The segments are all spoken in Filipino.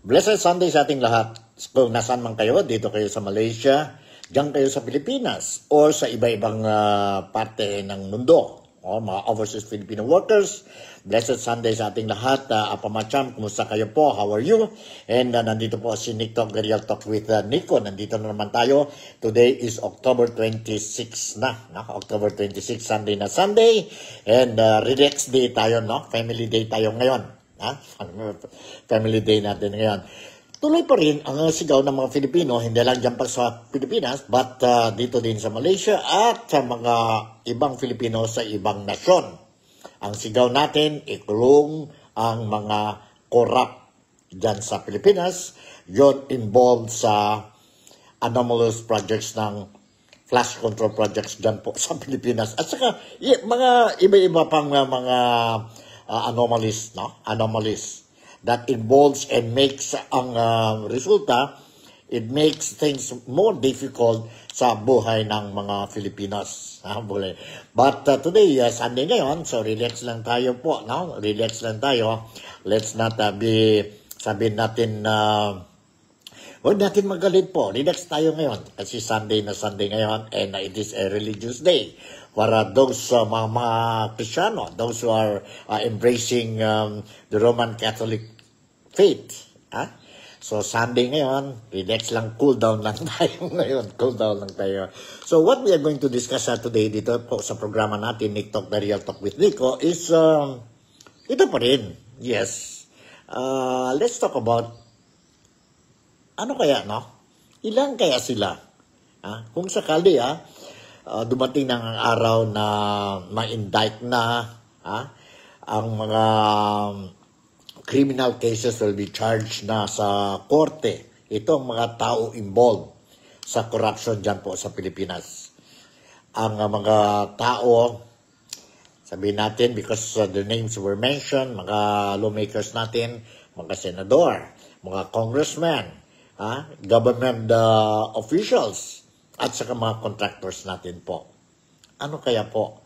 Blessed Sunday sa ating lahat. Kung nasaan man kayo, dito kayo sa Malaysia, diyan kayo sa Pilipinas, or sa iba-ibang parte ng mundo, o mga overseas Filipino workers. Blessed Sunday sa ating lahat. Apamacham, kumusta kayo po? How are you? And nandito po si Nick Talk, The Real Talk with Nico. Nandito na naman tayo. Today is October 26 na. October 26, Sunday na Sunday. And relax day tayo, no? Family day tayo ngayon. Family day natin ngayon. Tuloy pa rin ang sigaw ng mga Filipino, hindi lang dyan pa sa Pilipinas, but dito din sa Malaysia at sa mga ibang Filipino sa ibang nasyon. Ang sigaw natin, ikulong ang mga corrupt dyan sa Pilipinas. Yon involved sa anomalous projects ng flash control projects dyan po sa Pilipinas. At saka mga iba-iba pang mga anomalies, no? Anomalies that involves and makes ang resulta, it makes things more difficult sa buhay ng mga Filipinos. But today, Sunday ngayon, so relax lang tayo po, no? Relax lang tayo. Let's not sabihin natin huwag natin magalit po. Relax tayo ngayon kasi Sunday na Sunday ngayon and it is a religious day. Para those mga Kristiyano, those who are embracing the Roman Catholic faith. So Sunday ngayon, relax lang, cool down lang tayo ngayon. Cool down lang tayo. So what we are going to discuss today dito po sa programa natin, Nick Talk, The Real Talk with Nico, is ito pa rin. Yes. Let's talk about ano kaya, no? Ilan kaya sila? Kung sakali, dumating na ang araw na ma-indict na, ang mga criminal cases will be charged na sa korte. Ito ang mga tao involved sa corruption dyan po sa Pilipinas. Ang mga tao, sabihin natin, because the names were mentioned, mga lawmakers natin, mga senador, mga congressmen, government officials, at saka mga contractors natin po. Ano kaya po?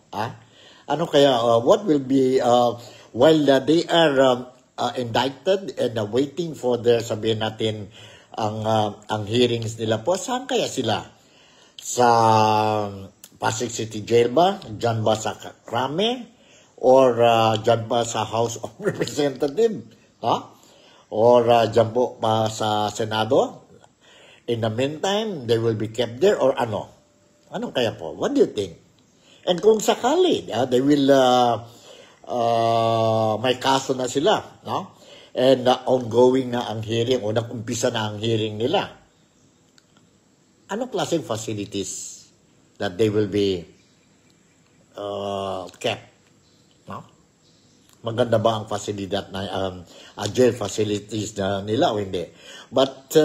Ano kaya, what will be, while they are indicted and waiting for their, sabihin natin, ang hearings nila po, saan kaya sila? Sa Pasig City Jail ba? Diyan ba sa Krame? Or diyan ba sa House of Representatives? Or diyan po pa sa Senado? In the meantime, they will be kept there or ano? Ano kaya po? What do you think? And kung sakali, they will, may kaso na sila, no? And ongoing na ang hearing o nag-umpisa na ang hearing nila. Anong klaseng facilities that they will be kept? No? Maganda ba ang facility na jail facilities na nila o hindi? But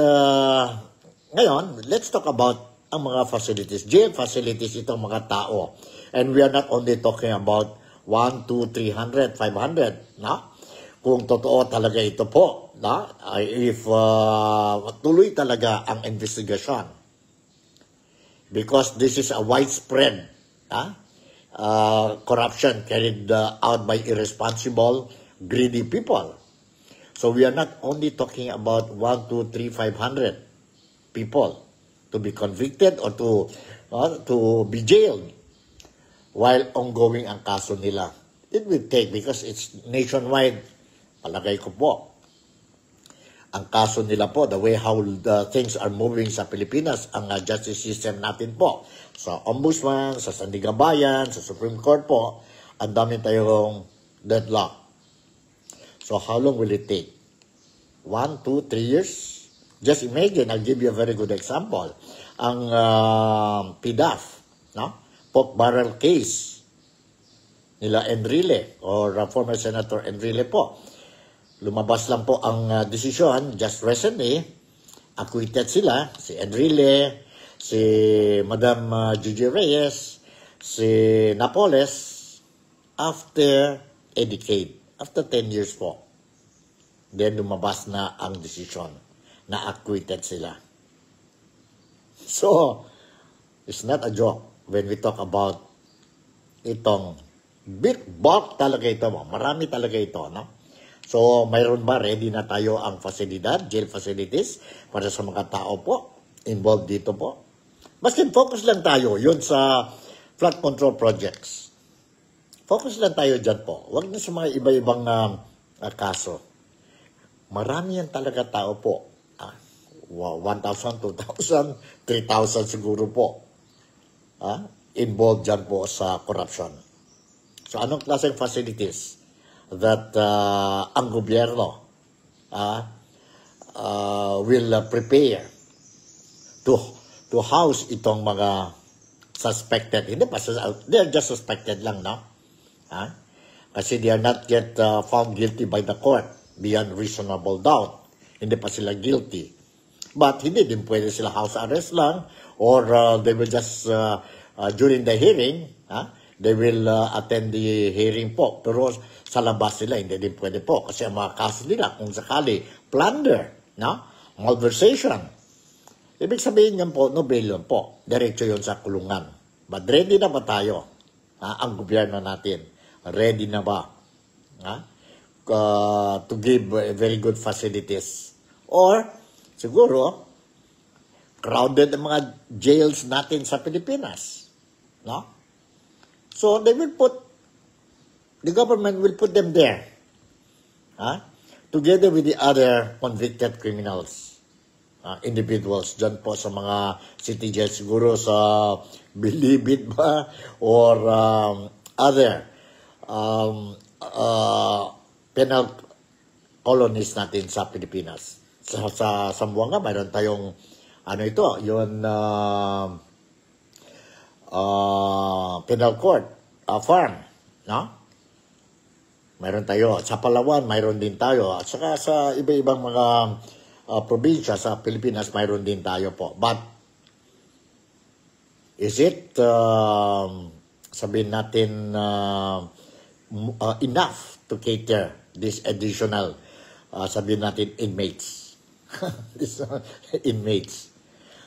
ngayon, let's talk about ang mga facilities. Jail facilities, itong mga tao. And we are not only talking about 1, 2, 300, 500, no? Kung totoo talaga ito po, no? If tuloy talaga ang investigation. Because this is a widespread corruption carried out by irresponsible, greedy people. So we are not only talking about 1, 2, 3, 500 people to be convicted or to be jailed while ongoing ang kaso nila. It will take, because it's nationwide, palagay ko po, ang kaso nila po, the way how the things are moving sa Pilipinas, ang justice system natin po, sa Ombudsman, sa Sandigabayan, sa Supreme Court po, ang dami tayong deadlock. So how long will it take? 1, 2, 3 years? Just imagine, I'll give you a very good example. Ang PDAF, no? Pork barrel case nila Enrile, or former Senator Enrile po. Lumabas lang po ang desisyon just recently. Acquitted sila, si Enrile, si Madam Gigi Reyes, si Napoles, after a decade, after 10 years po. Then lumabas na ang desisyon na acquitted sila. So, it's not a joke when we talk about itong big bulk talaga ito. Marami talaga ito, no? So, mayroon ba ready na tayo ang fasilidad, jail facilities, para sa mga tao po involved dito po? Baskin, focus lang tayo yun sa flood control projects. Focus lang tayo dyan po. Huwag na sa mga iba-ibang kaso. Marami yan talaga tao po. 1,000, 2,000, 3,000 siguro po. Involved dyan po sa corruption. So, anong klaseng facilities that ang gobyerno will prepare to house itong mga suspected? Hindi pa, they're just suspected lang, no? Kasi they are not yet found guilty by the court beyond reasonable doubt. Hindi pa sila guilty. But hindi din pwede sila house arrest lang, or they will just, during the hearing, they will attend the hearing po. Pero sa labas sila, hindi din pwede po. Kasi ang mga kaso nila, kung sakali, plunder, malversation. Ibig sabihin yan po, no bail yun po. Diretso yun sa kulungan. But ready na ba tayo? Ang gobyerno natin, ready na ba? To give very good facilities? Or, siguro, crowded ang mga jails natin sa Pilipinas. No? So, the government will put them there. Together with the other convicted criminals. Individuals dyan po sa mga city jails, siguro sa Bilibid ba, or other penal colonies natin sa Pilipinas. Sa Zamboanga, mayroon tayong penal court, farm, no? Mayroon tayo. Sa Palawan, mayroon din tayo. At saka sa iba-ibang mga probinsya sa Pilipinas, mayroon din tayo po. But, is it, sabihin natin, enough to cater this additional, sabihin natin, inmates? Inmates.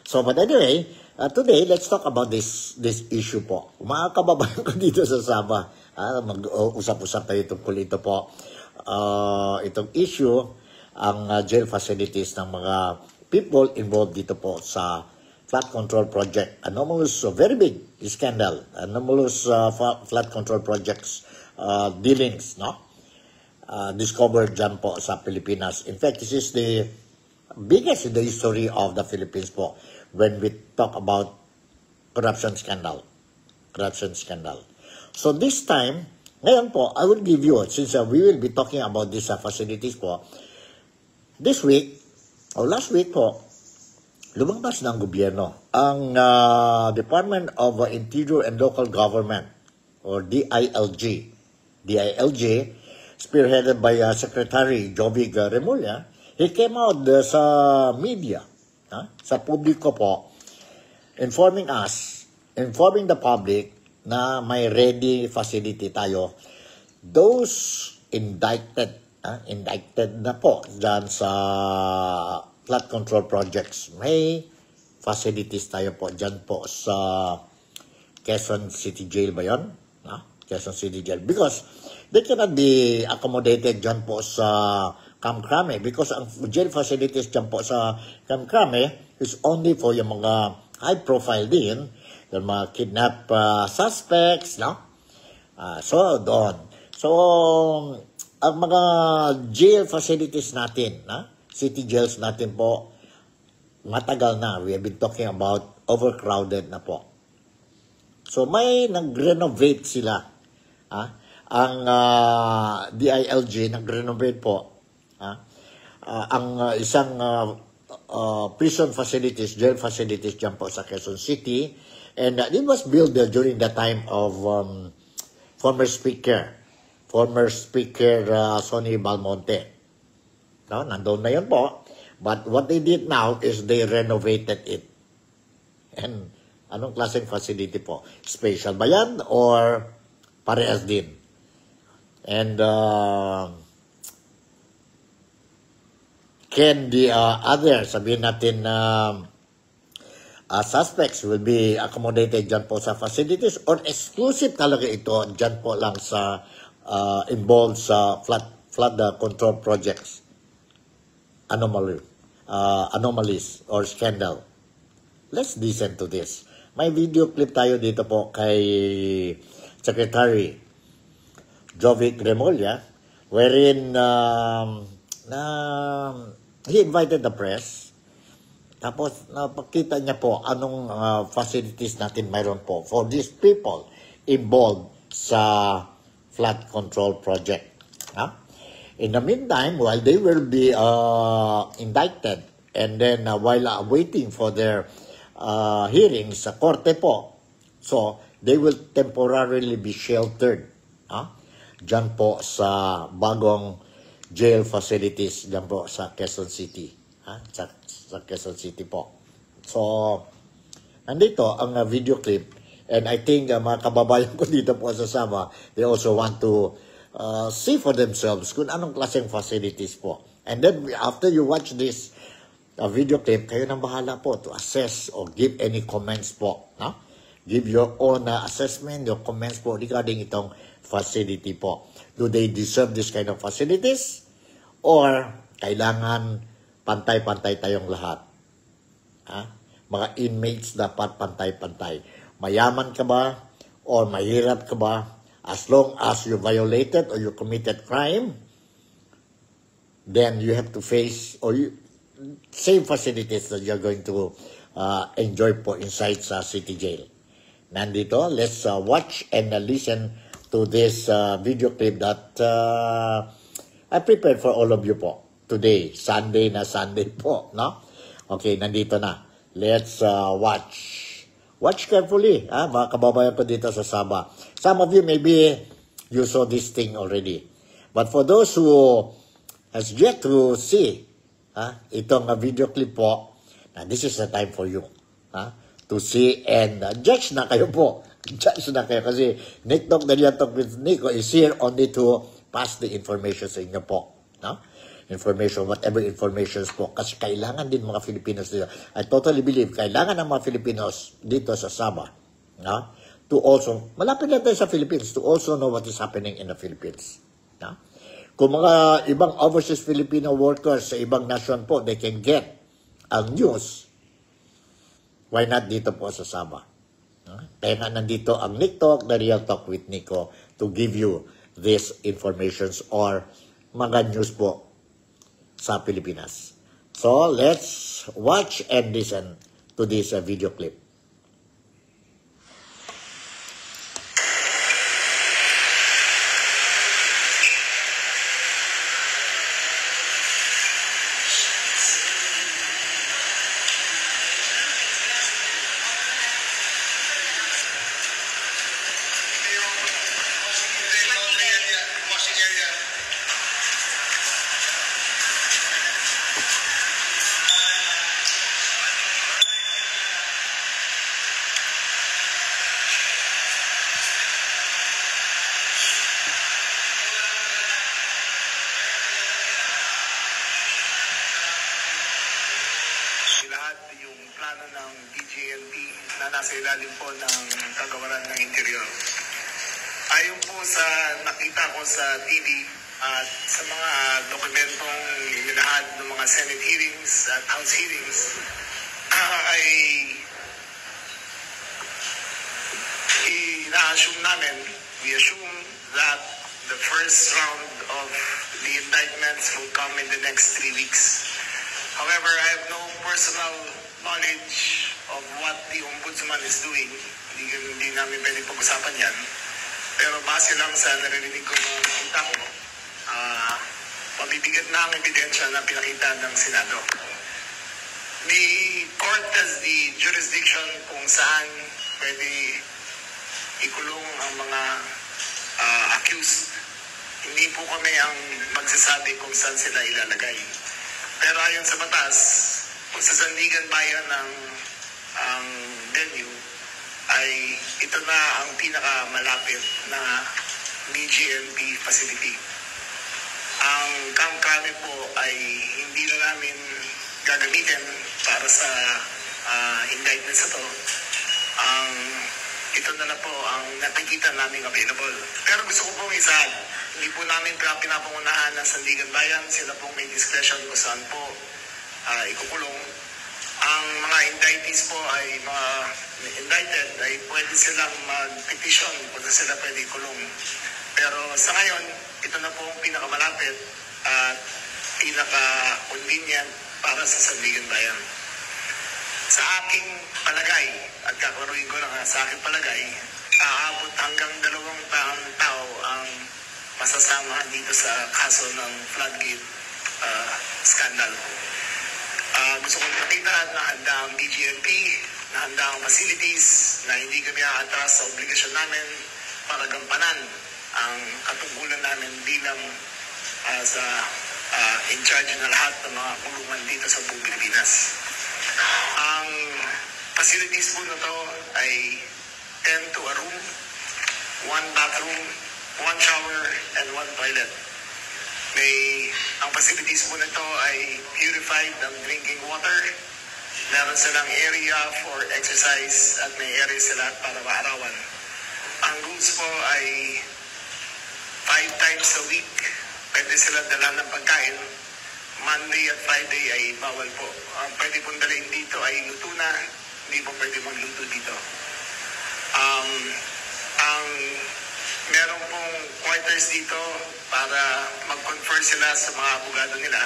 So, but anyway, today, let's talk about this issue po. Mga kababayan ko dito sa Sabah, mag-usap-usap tayo tungkol ito po. Itong issue, ang jail facilities ng mga people involved dito po sa flood control project. Anomalous, very big scandal. Anomalous flood control projects dealings, no? Discovered dyan po sa Pilipinas. In fact, this is the biggest in the history of the Philippines po when we talk about corruption scandal. Corruption scandal. So this time, ngayon po, I will give you, since we will be talking about these facilities po, this week, or last week po, lumabas ng gobyerno ang Department of Interior and Local Government, or DILG. DILG, spearheaded by Secretary Jovig Remulla. He came out sa media, sa publiko po, informing the public na may ready facility tayo. Those indicted na po dyan sa flood control projects, may facilities tayo po dyan po sa Quezon City Jail ba yun? Quezon City Jail. Because they cannot be accommodated dyan po sa Camp Crame, because ang jail facilities dyan po sa Camp Crame is only for yung mga high profile din, yung mga kidnap suspects, no? So, doon. So, ang mga jail facilities natin, city jails natin po, matagal na. We have been talking about overcrowded na po. So, may nag-renovate sila. Ang DILG, nag-renovate po. Ang isang prison facilities, jail facilities dyan po sa Quezon City. And it was built during the time of former Speaker Sonny Balmonte. No, nandun na yun po. But what they did now is they renovated it. And anong klaseng facility po? Special ba yan or parehas din? And can the other, sabihin natin, suspects will be accommodated dyan po sa facilities, or exclusive talaga ito dyan po lang sa involved sa flood flood control projects anomalies or scandal. Let's listen to this. May video clip tayo dito po kay Secretary Jovic Remulla, wherein he invited the press. Tapos napakita niya po anong facilities natin mayroon po for these people involved sa flood control project. In the meantime, while they will be indicted and then while waiting for their hearings sa korte po, so they will temporarily be sheltered dyan po sa bagong jail facilities dyan po sa Quezon City. Sa Quezon City po. So, nandito ang video clip, and I think mga kababayan ko dito po sa Sama, they also want to see for themselves kung anong klaseng facilities po. And then after you watch this video clip, kayo nang bahala po to assess or give any comments po. Give your own assessment, your comments po regarding itong facility po. Do they deserve this kind of facilities? Or kailangan pantay-pantay tayong lahat? Mga inmates dapat pantay-pantay. Mayaman ka ba? Or mahirap ka ba? As long as you violated or you committed crime, then you have to face or same facilities that you're going to enjoy po inside sa city jail. Nandito, let's watch and listen to this video clip that I prepared for all of you po today. Sunday po, no? Okay, nandito na. Let's watch. Watch carefully, mga kababayan ko dito sa Sabah. Some of you, maybe you saw this thing already. But for those who has yet to see itong video clip po, this is the time for you to see and judge na kayo po. Judge na kayo kasi Nick Talk Daily Talk with Nico is here only to pass the information sa inyo po. Information, whatever informations po. Kasi kailangan din mga Filipinos dito. I totally believe, kailangan ng mga Filipinos dito sa Sabah, to also, malapit na tayo sa Philippines, to also know what is happening in the Philippines. Kung mga ibang overseas Filipino workers sa ibang nation po, they can get ang news, why not dito po sa Sabah? Kaya nga nandito ang Nick Talk, The Real Talk with Nico, to give you these informations or mga news po sa Pilipinas. So, let's watch and listen to this video clip. ng DGNP na nasa ilalim po ng Kagawaran ng Interior. Ayon po sa nakita ko sa TV at sa mga dokumentong minahad ng mga Senate hearings at House hearings, ay ina-assume namin, we assume that the first round of the indictments will come in the next 3 weeks. However, I have no personal knowledge of what the Ombudsman is doing. Hindi namin pwede pag-usapan yan. Pero base lang sa narinig ko ng kita ko, mabibigat na ang ebidensya na pinakita ng Senado. The court has the jurisdiction kung saan pwede ikulong ang mga accused. Hindi po kami ang magsasabi kung saan sila ilalagay. Pero ayon sa batas, kung sa Sandigan Bayan ang venue, ay ito na ang pinakamalapit na DGNP facility. Ang Camp Crame po ay hindi na namin gagamitin para sa indictments na to. Ito na po ang nakikita namin available. Pero gusto ko pong isahan, hindi po namin pinapangunahan ng Sandigan Bayan. Sila pong may discretion kung saan po ikukulong. Ang mga indictees po ay mga indicted ay pwede silang mag-petition kung sila pwede ikulong. Pero sa ngayon, ito na po ang pinakamalapit at pinaka-convenient para sa Sandigan Bayan. Sa aking palagay, at kakaruin ko lang sa aking palagay, aabot hanggang 2 tao ang masasama dito sa kaso ng floodgate scandal. Gusto kong pakita na handa ang BGMP, na handa ang facilities, na hindi kami aatras sa obligasyon namin para gampanan ang katungkulan namin bilang sa in charge na lahat ng mga kulungan dito sa buong Pilipinas. Ang facilities po na to ay 10 to a room, 1 bathroom, 1 shower, and 1 toilet. Ang facilities po nito ay purified ng drinking water. Meron silang area for exercise at may area sila para maarawan. Ang rules po ay 5 times a week pwede sila dala ng pagkain. Monday at Friday ay bawal po. Ang pwede pong dalhin dito ay luto na, hindi po pwede magluto dito. Ang meron pong quarters dito para mag-confer sila sa mga abogado nila.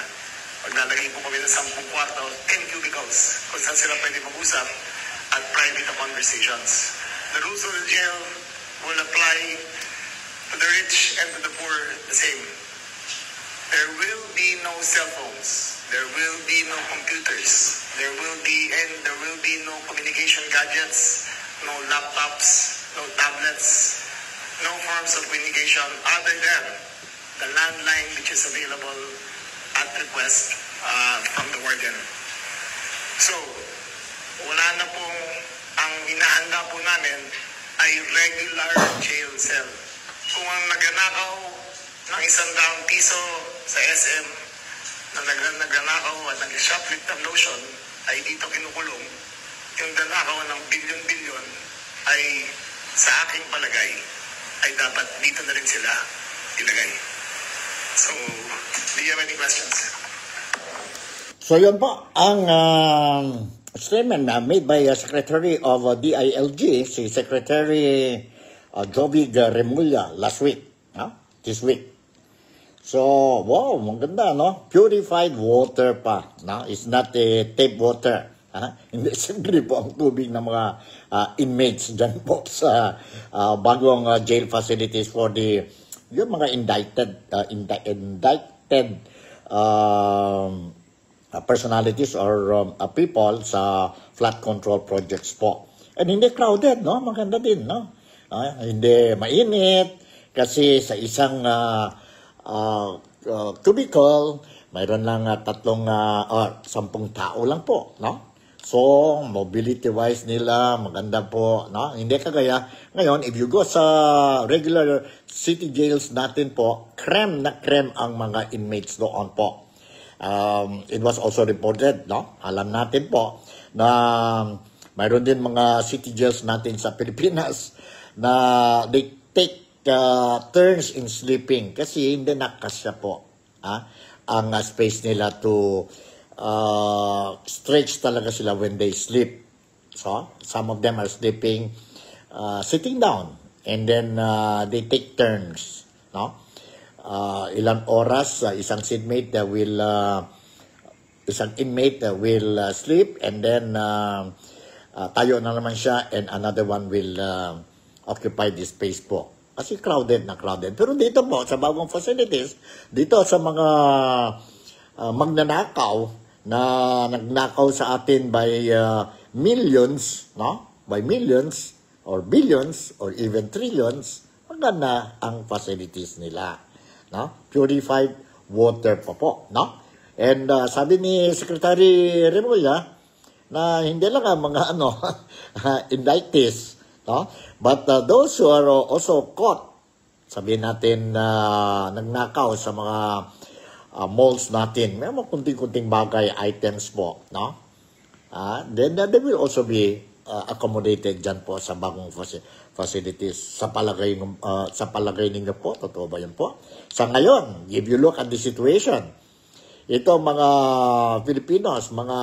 Maglalagay po kami ng 10 kwarto, 10 cubicles, kung saan sila pwede mag-usap at private conversations. The rules of the jail will apply to the rich and to the poor the same. There will be no cell phones. There will be no computers. There will be no communication gadgets, no laptops, no tablets, no forms of communication other than the landline which is available at request from the warden. So, wala na pong, ang hinahanda po namin ay regular jail cell. Kung ang nagnanakaw ng 100 piso sa SM, na nagnanakaw at nag-shoplift ng lotion, ay dito kinukulong. Yung nanakaw ng bilyon-bilyon ay sa aking palagay ay dapat dito na rin sila ilagay. So, do you have any questions? So yun po, ang statement made by Secretary of DILG, si Secretary Jovig Remulla last week, this week. So, wow, maganda, no? Purified water pa, no? It's not tap water. Hindi simple po ang tubig ng mga inmates dyan po sa bagong jail facilities for yung mga indicted personalities or people sa flood control projects po. And hindi crowded, no? Maganda din, no? Hindi mainit kasi sa isang cubicle, mayroon lang 3 or 10 tao lang po, no? So, mobility-wise nila, maganda po, no? Hindi kagaya. Ngayon, if you go sa regular city jails natin po, krem na krem ang mga inmates doon po. It was also reported, no? Alam natin po na mayroon din mga city jails natin sa Pilipinas na they take turns in sleeping kasi hindi nakasya po ang space nila to stretch talaga sila when they sleep. So, some of them are sleeping sitting down and then they take turns, no? Ilang oras isang inmate will sleep and then tayo na naman siya and another one will occupy this space po. Kasi crowded na crowded. Pero dito po, sa bagong facilities, dito sa mga magnanakaw na nagnakaw sa atin by millions, no? By millions, or billions, or even trillions, maganda ang facilities nila, no? Purified water pa po, no? And sabi ni Secretary Remulla na hindi lang ang mga indictees, no? But those who are also caught, sabihin natin nagnakaw sa mga malls natin, may mga kunting-kunting bagay items po, no? Then they will also be accommodated dyan po sa bagong facilities. Sa palagay ninyo po, totoo ba yun po? Sa ngayon, if you look at the situation, ito mga Filipinos, mga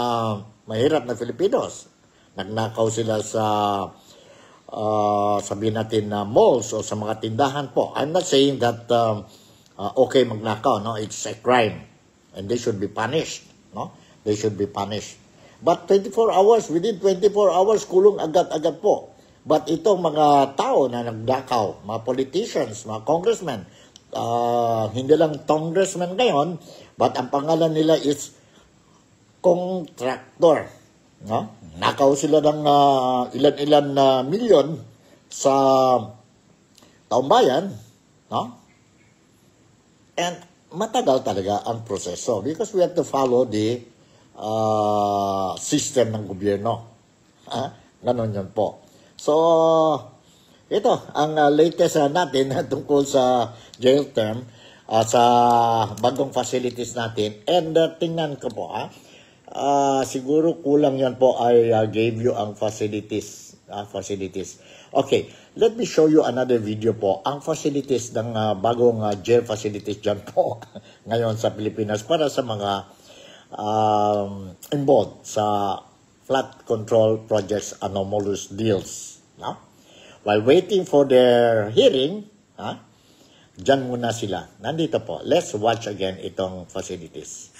mahirap na Filipinos, nagnakaw sila sa sabihin natin na malls o sa mga tindahan po. I'm not saying that okay magnakaw, no? It's a crime and they should be punished, no? They should be punished. But 24 hours, within 24 hours, kulong agad-agad po. But itong mga tao na nagnakaw, mga politicians, mga congressmen, hindi lang congressmen ngayon, but ang pangalan nila is contractor. No? Nakaw sila ng ilan-ilan na milyon sa taong bayan. No? And matagal talaga ang proseso because we have to follow the system ng gobyerno. Ganon yun po. So, ito, ang latest natin tungkol sa jail term, sa bagong facilities natin. And tingnan ko po, siguro kulang yan po I gave you ang facilities. Okay, let me show you another video po. Ang facilities ng bagong jail facilities dyan po ngayon sa Pilipinas para sa mga involved sa flood control projects anomalous deals. No? While waiting for their hearing, dyan muna sila. Nandito po. Let's watch again itong facilities.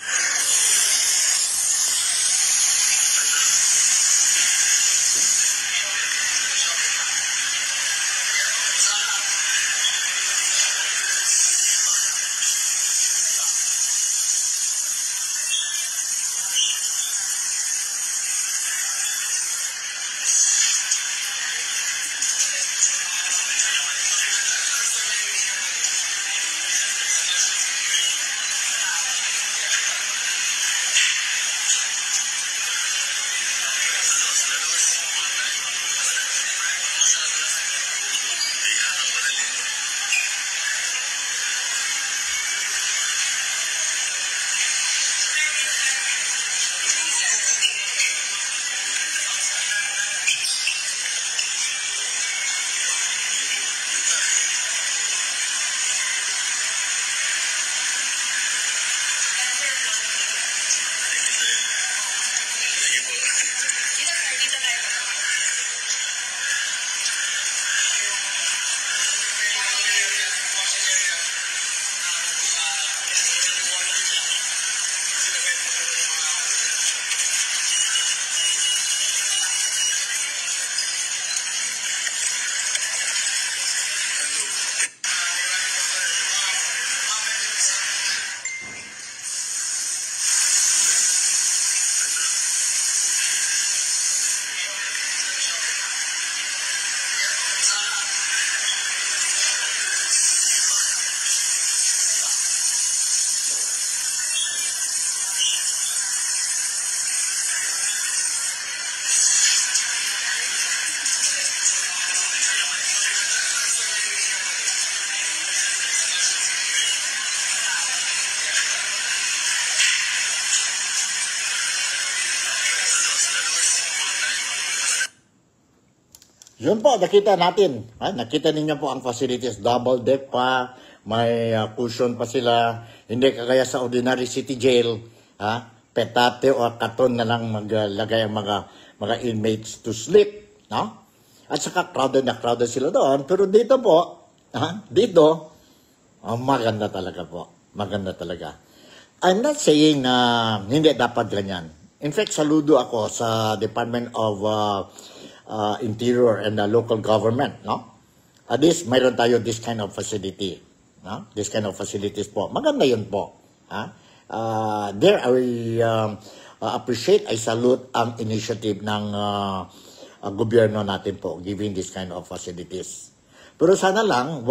Yun po, nakita natin. Nakita ninyo po ang facilities. Double deck pa, may cushion pa sila. Hindi kagaya sa ordinary city jail. Petate o katon na lang maglagay ang mga inmates to sleep. No? At saka crowded na crowded sila doon. Pero dito po, dito, maganda talaga po. Maganda talaga. I'm not saying na hindi dapat ganyan. In fact, saludo ako sa Department of Interior and local government, no? At least mayroon tayo this kind of facility, no? This kind of facilities po. Maganda yun po. There I appreciate, I salute ang initiative ng gobyerno natin po giving this kind of facilities. Pero sana lang,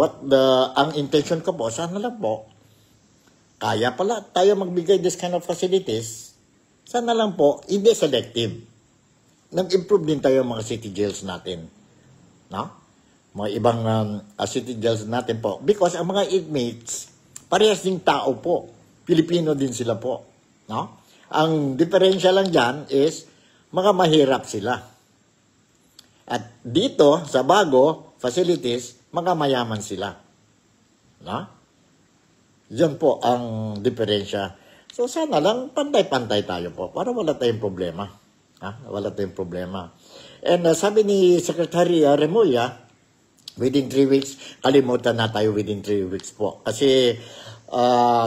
ang intention ko po, sana lang po, kaya pala tayo magbigay this kind of facilities, sana lang po, hindi selective. Nag-improve din tayo mga city jails natin. No? Mga ibang city jails natin po. Because ang mga inmates, parehas ding tao po. Pilipino din sila po. No? Ang diferensya lang dyan is, mga mahirap sila. At dito, sa bago facilities, mga mayaman sila. No? Yan po ang diferensya. So sana lang pantay-pantay tayo po para wala tayong problema. Wala tayong problema. And sabi ni Secretary Remulla, within 3 weeks, kalimutan na tayo within 3 weeks po. Kasi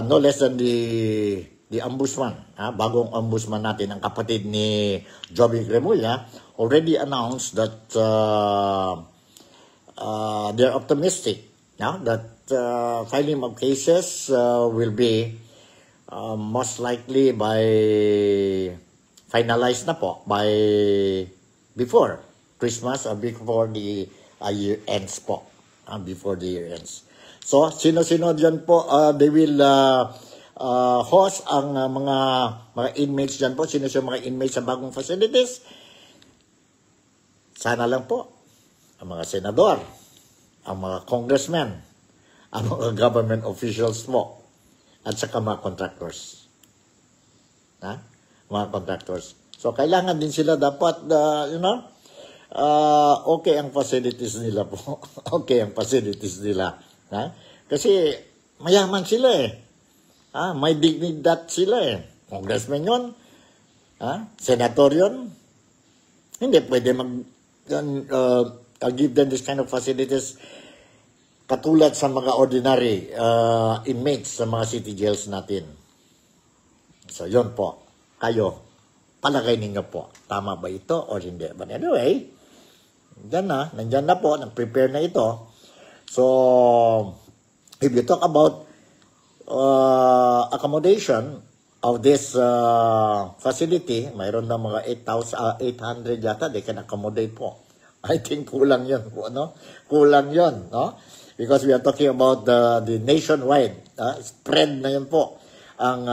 no less than the ombudsman, bagong ombudsman natin, ang kapatid ni Jovic Remulla, already announced that they're optimistic that filing of cases will be most likely by finalized na po by before Christmas or before the year ends po. Before the year ends. So, sino-sino dyan po, they will host ang mga inmates dyan po. Sino-sino mga inmates sa bagong facilities? Sana lang po, ang mga senador, ang mga congressmen, ang mga government officials po, at saka mga contractors. Mga contractors. So, kailangan din sila dapat, okay ang facilities nila po. Okay ang facilities nila. Kasi, mayaman sila may dignidad sila Congressman yun. Senator yun. Hindi pwede give them this kind of facilities katulad sa mga ordinary inmates sa mga city jails natin. So, yun po. Kayo, palagay ninyo po. Tama ba ito or hindi? But anyway, nandyan na po, nag-prepare na ito. So, if you talk about accommodation of this facility, mayroon na mga 800 yata, they can accommodate po. I think kulang yun po, no? Kulang yun, no? Because we are talking about the nationwide spread na yun po ang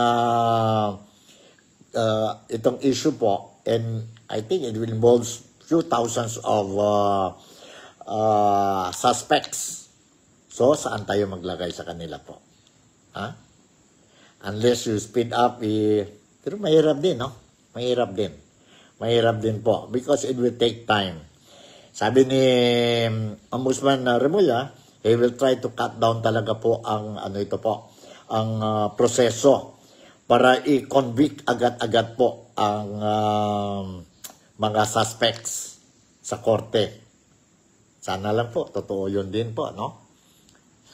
itong issue po, and I think it will involve few thousands of suspects. So, saan tayo maglagay sa kanila po? Unless you speed up, pero mahirap din, no? Mahirap din. Mahirap din po because it will take time. Sabi ni Ombudsman Remulla, he will try to cut down talaga po ang ang proseso para i-convict agad-agad po ang mga suspects sa korte. Sana lang po, totoo yun din po, no?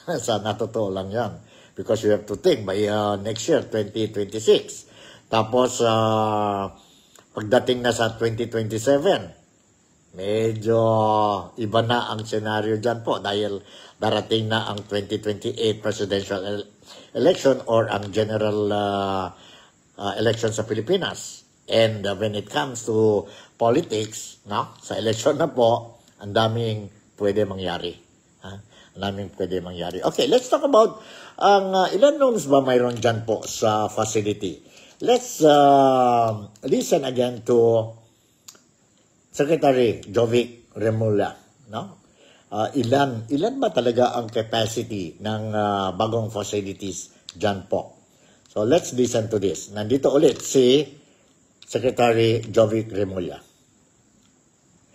Sana totoo lang yan. Because you have to think, by next year, 2026. Tapos, pagdating na sa 2027, medyo iba na ang senaryo dyan po dahil darating na ang 2028 presidential election or ang general election sa Pilipinas. And when it comes to politics, sa election na po, ang daming pwede mangyari. Ang daming pwede mangyari. Okay, let's talk about ilan rooms ba mayroon dyan po sa facility. Let's listen again to Secretary Jovic Remulla. Ilan ba talaga ang capacity ng bagong facilities dyan po? So let's listen to this. Nandito ulit si Secretary Jovic Remulla.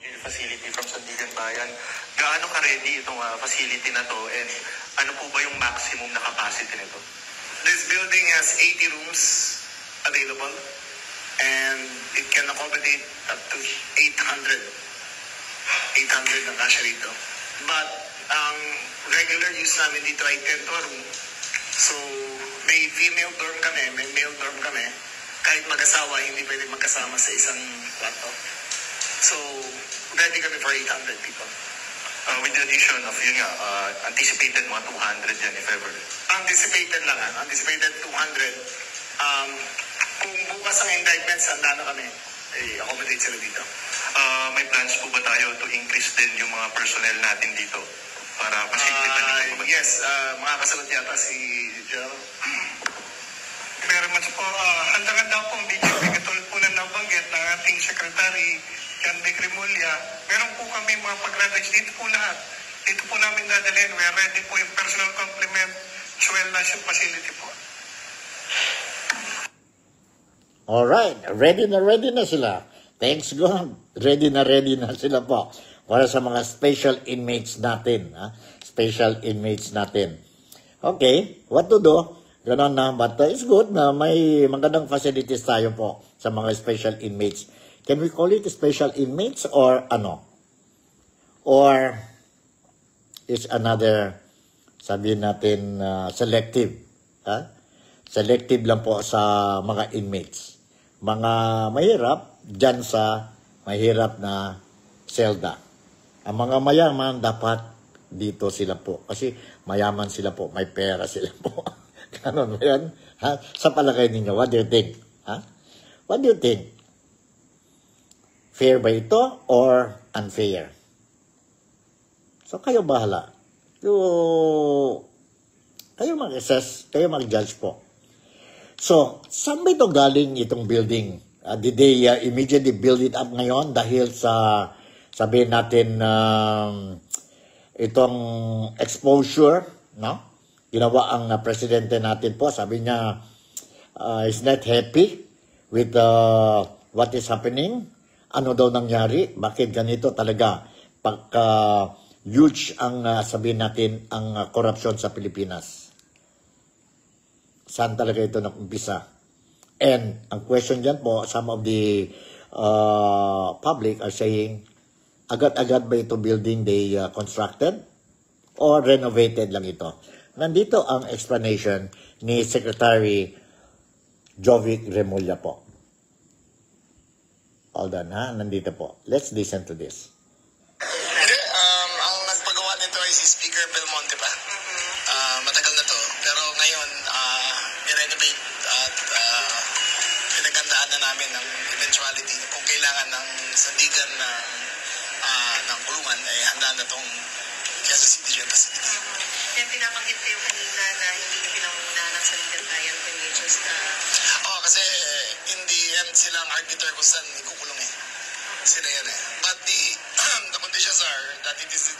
Facility from Sandigan Bayan. Gaano ka-ready itong facility na to and ano po ba yung maximum na capacity nito? This building has 80 rooms available and it can accommodate up to 800 na kasya rito. But ang regular use namin dito ay 10 to a room. So may female dorm kami, may male dorm kami. Kahit mag-asawa, hindi pwede magkasama sa isang kwarto. So ready kami for 800 people. With the addition of, anticipated mga 200 yan if ever. Anticipated lang, anticipated 200. Kung bukas ang indictments, handa na kami. Accommodate sila dito. May plans po ba tayo to increase din yung mga personnel natin dito? Para facilitate ba? Yes, makakasagot yata si Joe. Very much po. Handa-handa po ang BJP. Katulad po na nabanggit ng ating Secretary Jovic Remulla. Meron po kami mga pag-graduates dito po lahat. Dito po namin dadalhin. We are ready po yung personal complement Jewel Nation Facility po. Alright, ready na sila. Thanks God. Ready na sila po. Para sa mga special inmates natin. Special inmates natin. Okay, what to do? Ganon na. But it's good na may magandang facilities tayo po sa mga special inmates. Can we call it special inmates or ano? Or is another, sabihin natin, selective. Selective lang po sa mga inmates. Mga mahirap, dyan sa mahirap na selda. Ang mga mayaman, dapat dito sila po. Kasi mayaman sila po, may pera sila po. Ganon ba yan? Sa palagay ninyo, what do you think? What do you think? Fair ba ito or unfair? So, kayo bahala. Kayo mag-assess, kayo mag-judge po. So, saan ba ito galing itong building? Did they immediately build it up ngayon dahil sa, sabihin natin, itong exposure, no? Ginawa ang presidente natin po, sabi niya, is not happy with what is happening. Ano daw nangyari? Bakit ganito talaga? Huge ang sabihin natin ang korupsyon sa Pilipinas. Saan talaga ito nakumpisa? And ang question dyan po, some of the public are saying, agad-agad ba ito building they constructed or renovated lang ito? Nandito ang explanation ni Secretary Jovic Remulla po. Hold on nandito po. Let's listen to this. Ang nagpagawa nito ay si Speaker Belmonte pa. Matagal na to. Pero ngayon, i-renovate at pinagandaan na namin ang eventuality kung kailangan ng sandigan ng kulungan ay handa na itong Quezon City Jail Facility. Yan pinabanggit kayo kanina na hindi pinangunahan ng Sandigan Bayan when you just... Kasi in the end sila ang arbiter kung saan ikukulong Sila yan But the conditions are that it is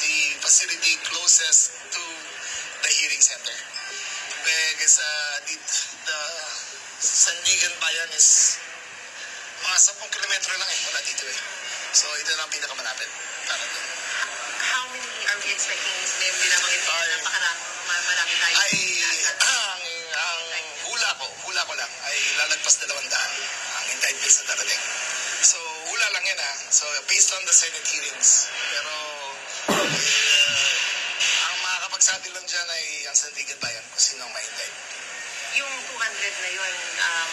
the facility closest to the hearing center. Because the Sandigan Bayan is mga 10 kilometro lang mula dito So ito na ang pinakamalapit para doon. How many are we expecting Muslim? Binabanggit ko marami tayo. Ang hula ko lang ay lalagpas 200 ang indictments na darating. So hula lang yan So based on the Senate hearings. Pero ang makakapagsabi lang dyan ay ang Sandigan Bayan kung sino ang ma-indict. Yung 200 na yun,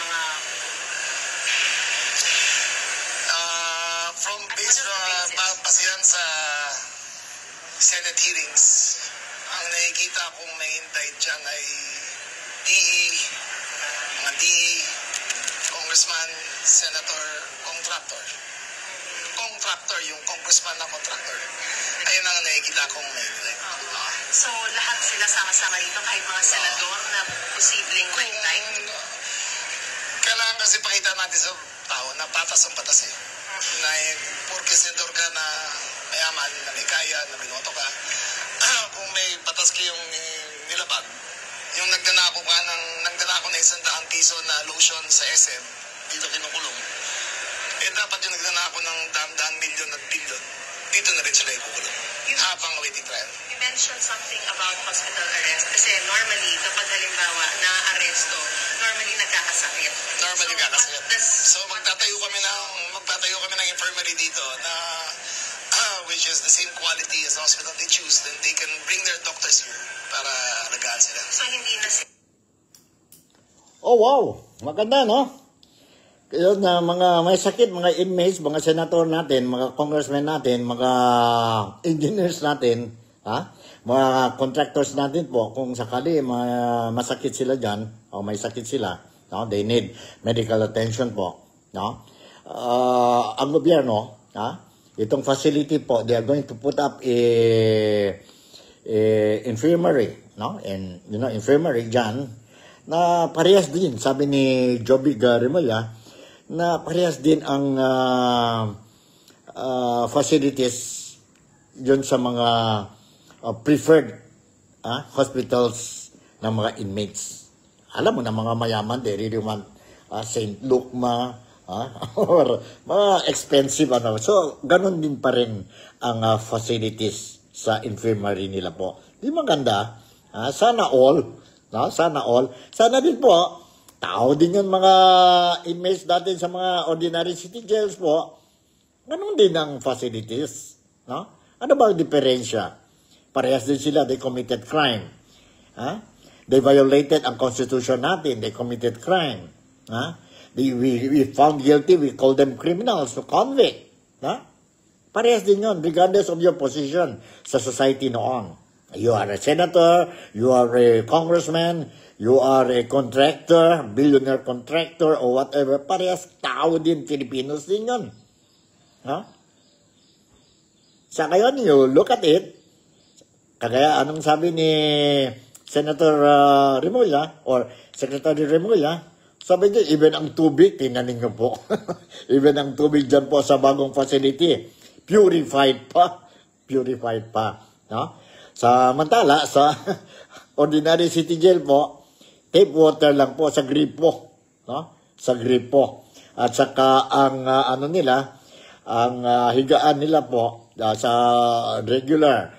mga... From based basihan sa Senate hearings, ang nakikita kong may indict dyan ay mga DE, congressman, senator, contractor. Contractor, yung congressman na contractor. Ayun ang nakikita kong may indict. So lahat sila sama-sama dito, kahit mga senador na posibleng ma-indict? Kailangan kasi pakita natin sa tao na patas ang batas Na porque senador ka na mayaman, na may kaya, na binoto ka, kung may batas kayong nilabag, yung nagdanako na 100 piso na lotion sa SM, dito kinukulong, dapat yung nagdanako ng daan milyon at bilyon, dito na rin sila ikukulong. Habang waiting trial. You mentioned something about hospital arrest kasi normally, kapag halimbawa na-aresto, normally nagkakasakit. So magtatayo kami ng infirmary dito na which is the same quality as the hospital they choose, then they can bring their doctors here para alagaan sila. So hindi na Oh wow, maganda no? Yun na mga may sakit, mga inmates, mga senator natin, mga congressmen natin, mga engineers natin, mga contractors natin po, kung sakali masakit sila dyan, o may sakit sila, no? They need medical attention po. No? Ang gobyerno, itong facility po, they are going to put up a infirmary, no? And infirmary dyan, na parehas din, sabi ni Jovic Remulla, na parehas din ang facilities yun sa mga preferred hospitals ng mga inmates. Alam mo na mga mayaman, they really want St. Luke or mga expensive ano. So, ganun din pa rin ang facilities sa infirmary nila po. Di maganda. Sana all. No? Sana all. Sana din po, tao din yung mga inmates natin sa mga ordinary city jails po. Ganun din ang facilities. No? Ano ba ang diferensya? Parehas din sila, they committed crime. They violated ang constitution natin, they committed crime. We found guilty, we call them criminals to convict. Parehas din yun, regardless of your position sa society noon. You are a senator, you are a congressman, you are a contractor, billionaire contractor, or whatever. Parehas tao din, Filipinos din yun. Sa ngayon, you look at it, kagaya anong sabi ni Senator Remulla or Secretary Remulla, sabi niya, even ang tubig, tinanin niyo po. Even ang tubig dyan po sa bagong facility, purified pa. Purified pa. No? Samantala, sa ordinary city jail po, tap water lang po sa gripo. No? Sa gripo. At saka ang ang higaan nila po sa regular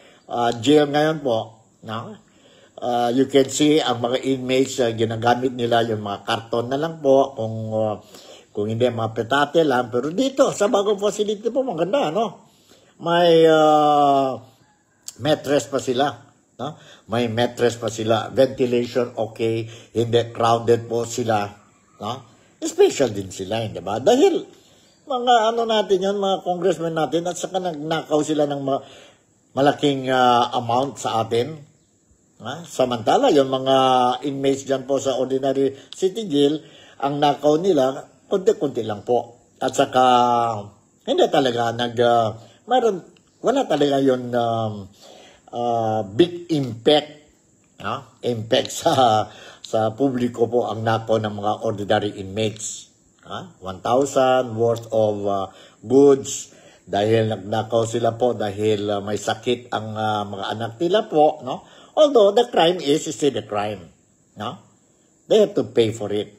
jail ngayon po, no? You can see ang mga inmates, ginagamit nila yung mga karton na lang po, kung hindi mga petate lang. Pero dito, sa bagong facility po, maganda, no? May mattress pa sila. No? May mattress pa sila. Ventilation, okay. Hindi crowded po sila. No? Special din sila, hindi ba? Dahil, mga natin yan, mga congressmen natin, at saka nagnakaw sila ng malaking amount sa atin. Samantala, yung mga inmates dyan po sa ordinary city jail, ang nakaw nila, konti-konti lang po. At saka, hindi talaga wala talaga yung big impact, impact sa publiko po ang nakaw ng mga ordinary inmates. 1,000 worth of goods, dahil nagnakaw sila po dahil may sakit ang mga anak nila po, no? Although the crime is still the crime, no? They have to pay for it.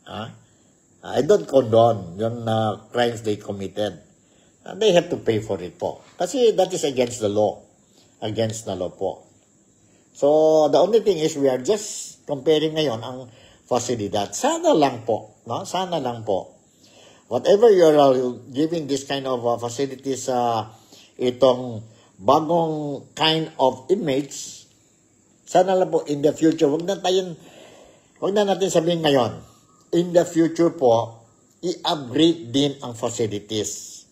I don't condone yung crimes they committed. They have to pay for it po. Kasi that is against the law. Against the law po. So the only thing is we are just comparing ngayon ang facilidad. Sana lang po, no? Sana lang po. Whatever you are giving this kind of facilities sa itong bagong kind of inmates, sana lang po in the future, wag na natin sabihin ngayon, in the future po, i-upgrade din ang facilities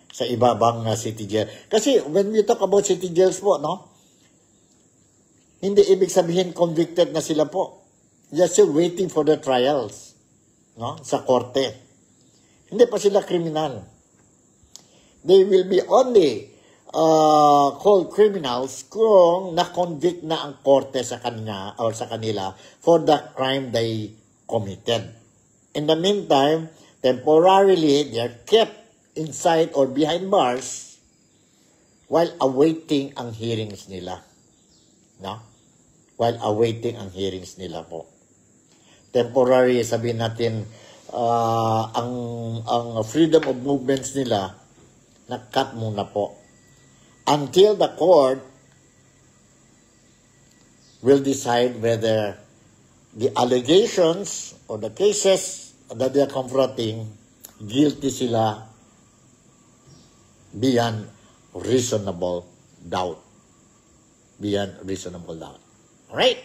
sa ibabang city jail. Kasi when we talk about city jails po, no? Hindi ibig sabihin convicted na sila po. They're still waiting for the trials, no? Sa korte. Hindi pa sila kriminal. They will be only called criminals kung na-convict na ang korte sa kanila or sa kanila for the crime they committed. In the meantime, temporarily, they are kept inside or behind bars while awaiting ang hearings nila. No? While awaiting ang hearings nila po. Temporary, sabihin natin, ang freedom of movements nila, na-cut muna po. Until the court will decide whether the allegations or the cases that they are confronting, guilty sila beyond reasonable doubt. Beyond reasonable doubt. Alright?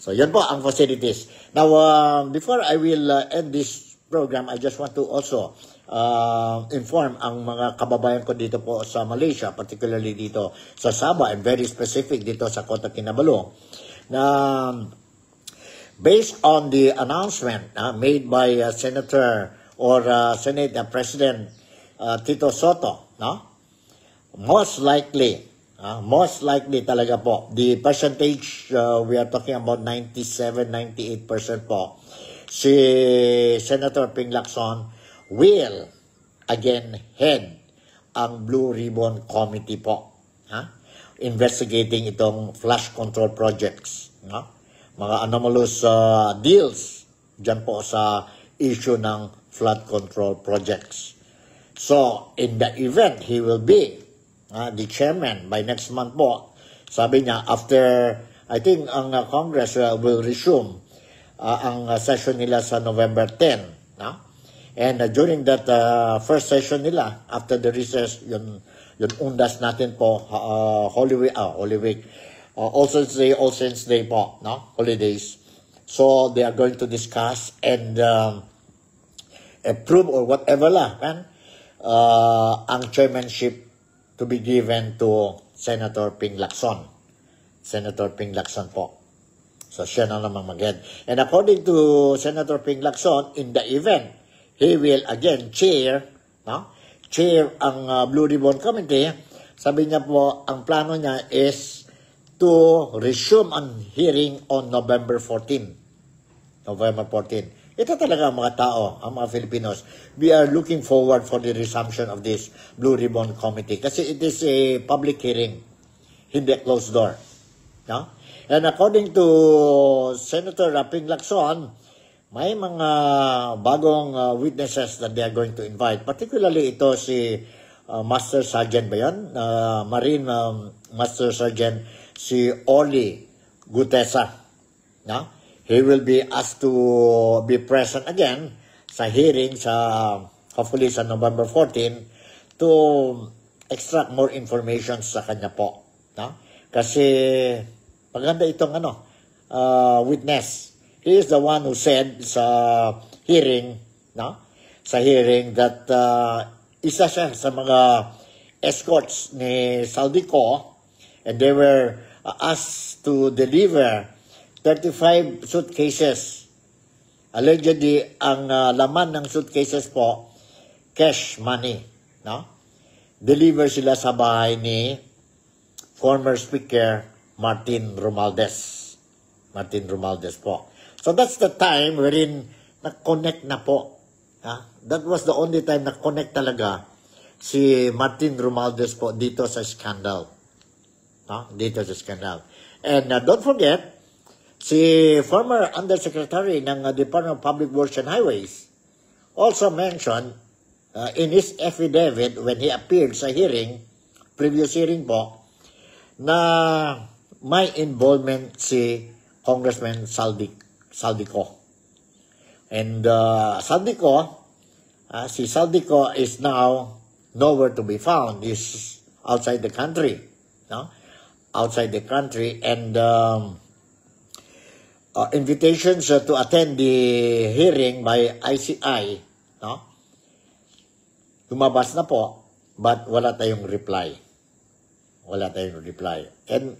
So, yan po ang facilities. Now, before I will end this program, I just want to also inform ang mga kababayan ko dito po sa Malaysia, particularly dito sa Sabah, and very specific dito sa Kota Kinabalu, na based on the announcement made by Senator or Senate President Tito Soto, no? Most likely talaga po, the percentage, we are talking about 97-98% po, si Senator Ping Lacson will again head ang Blue Ribbon Committee po, investigating itong flush control projects, mga anomalous deals dyan po sa issue ng flood control projects. So, in the event, he will be the chairman by next month po. Sabi niya, after, I think, ang Congress will resume ang session nila sa November 10. No? And during that first session nila, after the recess, yun undas natin po, Holy Week, All Saints Day po, no? Holidays. So, they are going to discuss and approve or whatever lah, kan? Ang chairmanship to be given to Senator Ping Lacson. Senator Ping Lacson po. So, siya na naman mag-head. And according to Senator Ping Lacson, in the event, he will again chair, no? Chair ang Blue Ribbon Committee. Sabi niya po, ang plano niya is to resume ang hearing on November 14. November 14. Ito talaga ang mga tao, ang mga Filipinos. We are looking forward for the resumption of this Blue Ribbon Committee kasi it is a public hearing, hindi closed door. No? And according to Senator Ping Lacson, may mga bagong witnesses that they are going to invite. Particularly ito si Master Sergeant ba yan? Marine Master Sergeant si Orly Gutesa. No? He will be asked to be present again sa hearing hopefully sa November 14 to extract more information sa kanya po. No? Kasi maganda itong witness. He is the one who said sa hearing, no? Sa hearing that isa siya sa mga escorts ni Saldico and they were asked to deliver 35 suitcases. Allegedly, ang laman ng suitcases po, cash money. No? Deliver sila sa bahay ni former Speaker Martin Romualdez. Martin Romualdez po. So that's the time wherein na-connect na po. That was the only time na-connect talaga si Martin Romualdez po dito sa scandal. Dito sa scandal. And don't forget, si former Undersecretary ng Department of Public Works and Highways also mentioned in his affidavit when he appeared sa hearing, previous hearing po, na may involvement si Congressman Saldico. And si Saldico is now nowhere to be found. He's outside the country. No? Outside the country. And invitations to attend the hearing by ICI, no? Lumabas na po, but wala tayong reply. Wala tayong reply. And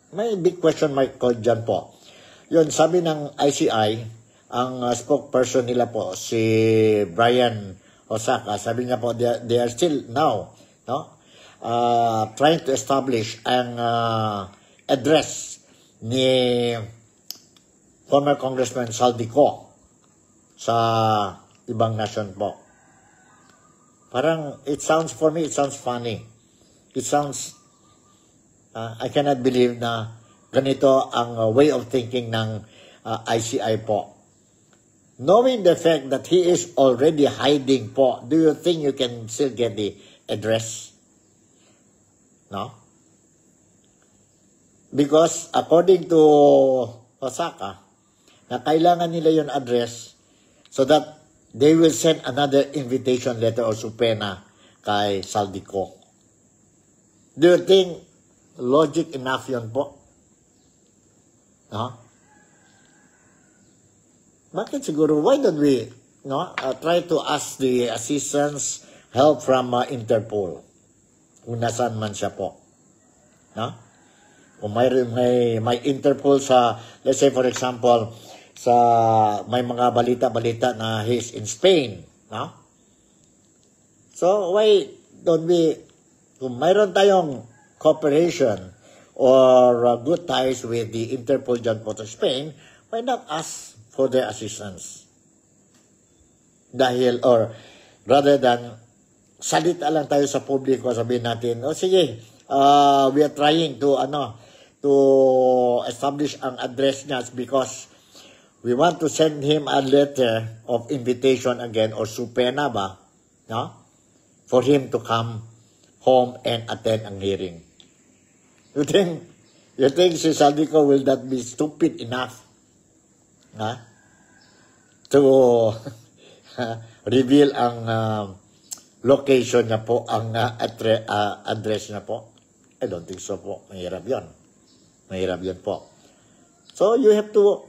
may big question mark ko dyan po. Yun, sabi ng ICI, ang spokesperson nila po, si Brian Osaka, sabi niya po, they are still now, no? Trying to establish ang address ni former Congressman Saldico sa ibang nation po. Parang, it sounds funny. It sounds, I cannot believe na ganito ang way of thinking ng ICI po. Knowing the fact that he is already hiding po, do you think you can still get the address? No? Because according to Osaka, na kailangan nila yung address so that they will send another invitation letter or subpoena kay Saldico. Do you think logic enough yun po? Bakit siguro? Why don't we try to ask the assistance, help from Interpol? Kung nasaan man siya po. Kung may Interpol sa, let's say for example, sa may mga balita-balita na he's in Spain, no? So why don't we, kung mayroon tayong cooperation or good ties with the Interpol dyan po sa Spain, why not ask for their assistance? Dahil, or rather than salita lang tayo sa publiko, sabihin natin, sige, we are trying to establish ang address niya because we want to send him a letter of invitation again or supena ba, no? For him to come home and attend ang hearing. You think si Saldico will that be stupid enough to reveal ang location niya po, ang address niya po? I don't think so po. Mahirap yun. Mahirap yun po. So you have to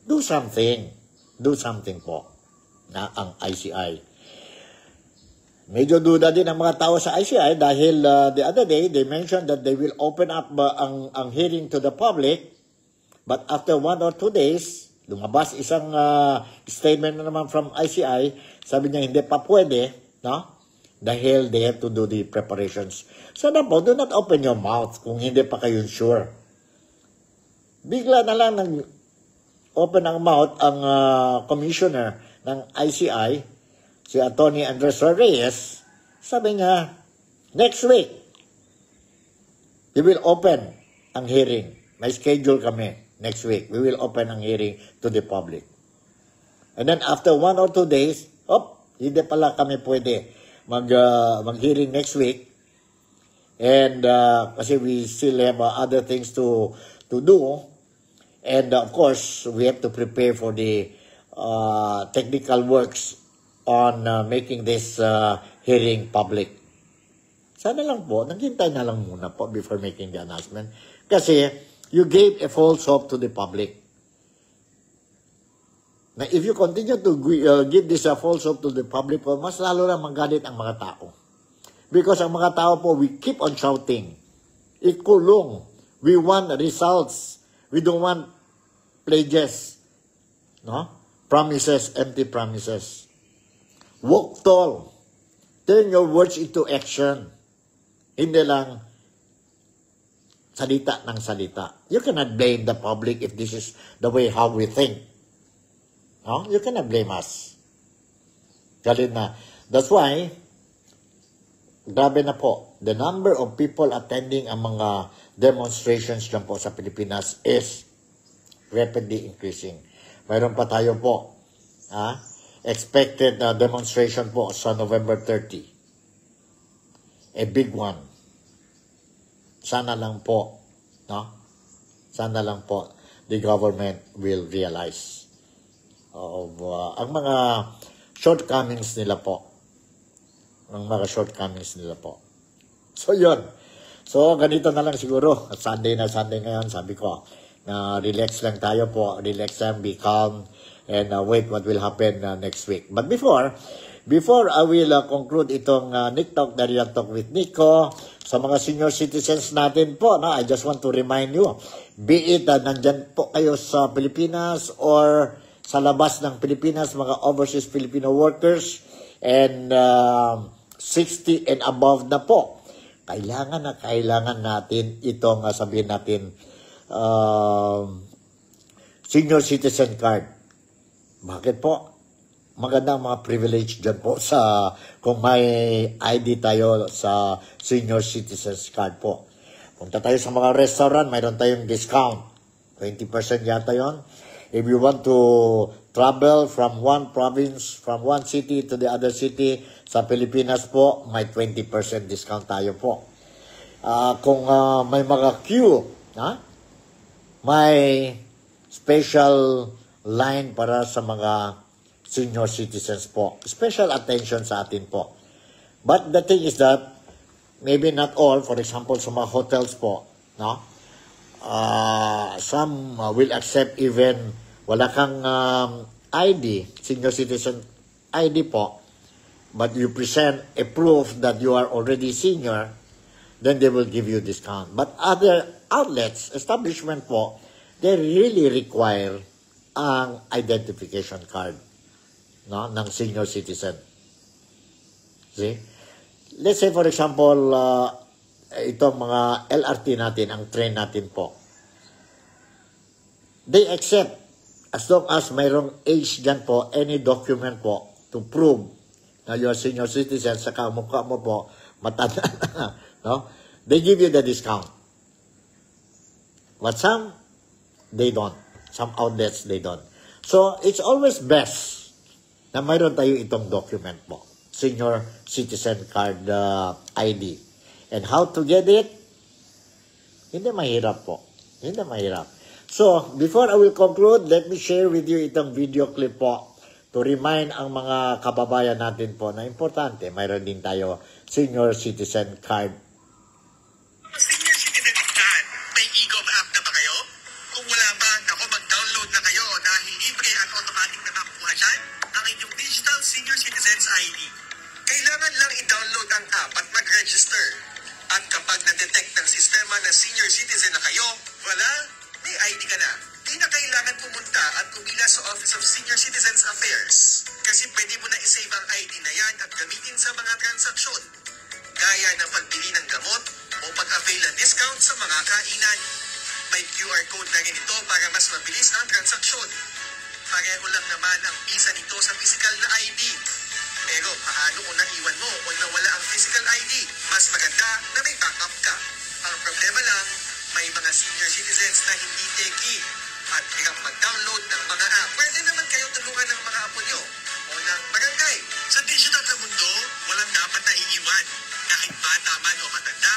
do something. Do something po na ang ICI. Medyo duda din ang mga tao sa ICI dahil the other day, they mentioned that they will open up ang hearing to the public. But after 1 or 2 days, lumabas isang statement na naman from ICI. Sabi niya, hindi pa pwede, no? Dahil they have to do the preparations. So na po, do not open your mouth kung hindi pa kayo sure. Bigla na lang open ang mouth ang commissioner ng ICI, si Atty. Andres Reyes. Sabi niya, next week, we will open ang hearing. May schedule kami next week. We will open ang hearing to the public. And then after 1 or 2 days, hindi pala kami pwede mag-hearing next week. And kasi we still have other things to do. And of course, we have to prepare for the technical works on making this hearing public. Sana lang po, naghintay na lang muna po before making the announcement. Kasi you gave a false hope to the public. Now, if you continue to give this false hope to the public, po, mas lalo na manggalit ang mga tao. Because ang mga tao po, we keep on shouting. Ikulong. We want results. We don't want pledges. No? Promises, empty promises. Walk tall. Turn your words into action. Hindi lang salita ng salita. You cannot blame the public if this is the way how we think. No? You cannot blame us. Galit na. That's why, grabe na po, the number of people attending ang mga demonstrations dyan po sa Pilipinas is rapidly increasing. Mayroon pa tayo po, expected demonstration po sa November 30. A big one. Sana lang po, no? Sana lang po the government will realize of ang mga shortcomings nila po. Ang mga shortcomings nila po. So, yun. So, ganito na lang siguro. Sunday ngayon, sabi ko, na relax lang tayo po. Relax lang, be calm, and wait what will happen next week. But before I will conclude itong Nick Talk, the Real Talk with Nico, sa mga senior citizens natin po, no, I just want to remind you, be it nandyan po kayo sa Pilipinas or sa labas ng Pilipinas, mga overseas Filipino workers, and 60 and above na po. Kailangan natin itong sabihin natin senior citizen card. Bakit po? Magandang mga privilege dyan po sa kung may ID tayo sa senior citizens card po. Punta tayo sa mga restaurant, mayroon tayong discount. 20% yata yon. If you want to travel from one province, from one city to the other city, sa Pilipinas po, may 20% discount tayo po. Kung may mga queue, may special line para sa mga senior citizens po. Special attention sa atin po. But the thing is that, maybe not all, for example, sa mga hotels po, no? Some will accept even wala kang ID, senior citizen ID po, but you present a proof that you are already senior, then they will give you discount. But other outlets, establishment po, they really require ang identification card, no, ng senior citizen. See? Let's say, for example, itong mga LRT natin, ang train natin po, they accept as long as mayroong age dyan po, any document po to prove na you're a senior citizen, saka mukha mo po, matanda na, no? They give you the discount. But some, they don't. Some outlets, they don't. So, it's always best na mayroon tayo itong document po. Senior Citizen Card ID. And how to get it? Hindi mahirap po. Hindi mahirap. So, before I will conclude, let me share with you itong video clip po to remind ang mga kababayan natin po na importante, mayroon din tayo Senior Citizen Card. Senior Citizen Card, may e-gov app na ba kayo? Kung wala pa, ako mag-download na kayo dahil libre at automatic na makukuha dyan ang inyong digital Senior Citizens ID. Kailangan lang i-download ang app at mag-register. At kapag na-detect ng sistema na senior citizen na kayo, wala, may ID ka na. Di na kailangan pumunta at pumila sa Office of Senior Citizens Affairs. Kasi pwede mo na isave ang ID na yan at gamitin sa mga transaksyon. Gaya ng pagbili ng gamot o pag-avail ng discount sa mga kainan. May QR code na rin ito para mas mabilis ang transaksyon. Pareho lang naman ang visa nito sa physical na ID. Pero paano kung naiwan mo o nawala ang physical ID? Mas maganda na may backup ka. Ang problema lang, may mga senior citizens na hindi techy at hirap mag-download ng mga app. Pwede naman kayo tulungan ng mga apo nyo o ng barangay. Sa digital na mundo, walang dapat na iiwan. Kahit bata man o matanda,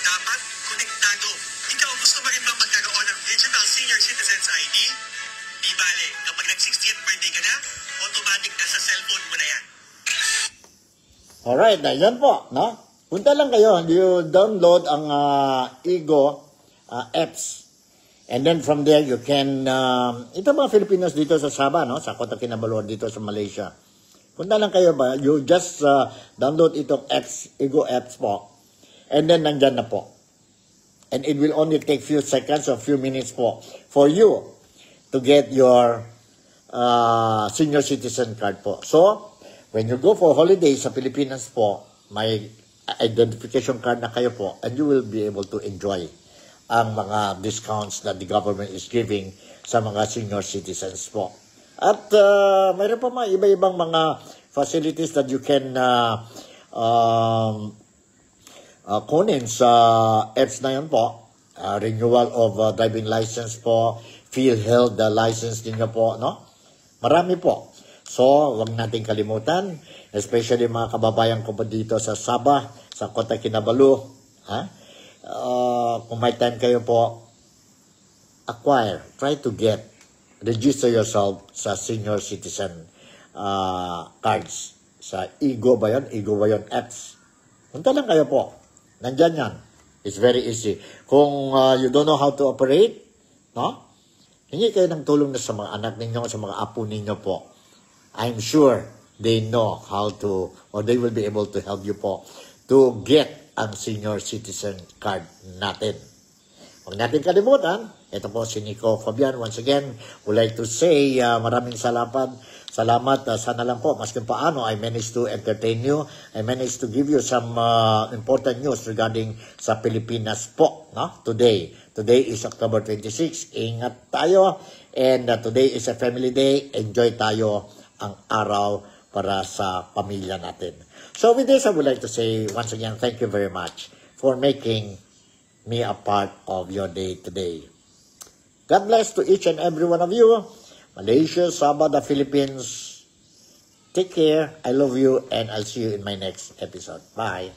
dapat konektado. Ikaw gusto mo rin bang magkaroon ng digital senior citizens ID? Di bale, kapag nag-60th birthday ka na, automatic na sa cellphone mo na yan. Alright, yan po, no? Punta lang kayo, you download ang Ego apps. And then from there, you can, ito mga Filipinos dito sa Sabah, no? Sa Kota Kinabalu dito sa Malaysia. Punta lang kayo ba? You just download itong apps, Ego apps po. And then nandyan na po. And it will only take few seconds or few minutes po for you to get your senior citizen card po. So, when you go for holidays sa Pilipinas po, may identification card na kayo po and you will be able to enjoy ang mga discounts that the government is giving sa mga senior citizens po. At mayroon pa mga iba-ibang mga facilities that you can kunin sa apps na yun po. Renewal of driving license po, PhilHealth license din nyo po, no? Marami po. So, wag nating kalimutan, especially mga kababayan ko pa dito sa Sabah, sa Kota Kinabalu, ha? Kung may time kayo po, try to register yourself sa senior citizen cards. Sa Ego ba yun? Ego ba yun? Apps. Punta lang kayo po. Nandyan yan. It's very easy. Kung you don't know how to operate, no? Hingi kayo ng tulong na sa mga anak ninyo, sa mga apo ninyo po. I'm sure they know how to, or they will be able to help you po to get ang senior citizen card natin. Huwag natin kalimutan, ito po si Nico Fabian. Once again, would like to say maraming salamat. Sana lang po, maskin paano, I managed to entertain you. I managed to give you some important news regarding sa Pilipinas po, no? Today is October 26. Ingat tayo. And today is a family day. Enjoy tayo ang araw para sa pamilya natin. So with this, I would like to say once again, thank you very much for making me a part of your day today. God bless to each and every one of you. Malaysia, Sabah, the Philippines. Take care. I love you and I'll see you in my next episode. Bye.